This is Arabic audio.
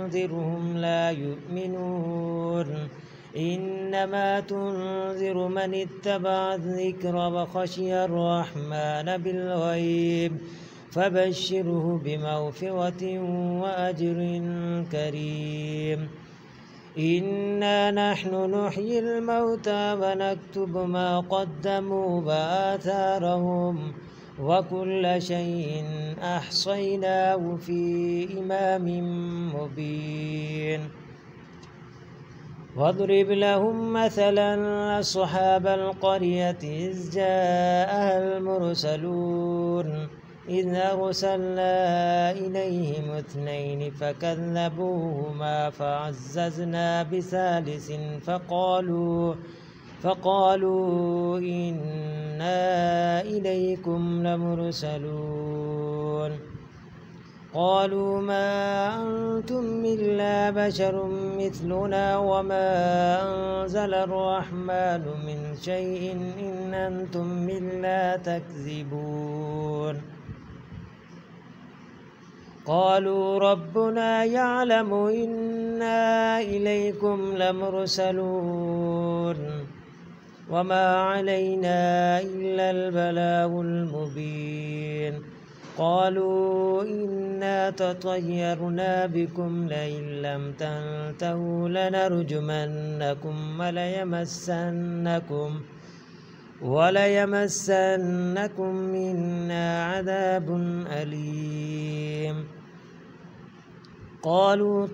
تنذرهم لا يؤمنون إنما تنذر من اتبع الذكر وخشي الرحمن بالغيب فبشره بمغفرة وأجر كريم إنا نحن نحيي الموتى ونكتب ما قدموا وآثارهم وكل شيء أحصيناه في إمام مبين واضرب لهم مثلا أصحاب القرية إذ جاءها المرسلون إذ أرسلنا إليهم 2 فكذبوهما فعززنا بثالث فقالوا إنا إليكم لمرسلون قالوا ما أنتم إلا بشر مثلنا وما أنزل الرحمن من شيء إن أنتم إلا تكذبون قالوا ربنا يعلم إنا إليكم لمرسلون وما علينا إلا البلاغ المبين قالوا إنا تطيرنا بكم لئن لم تنتهوا لنرجمنكم وليمسنكم منا عذاب أليم قالوا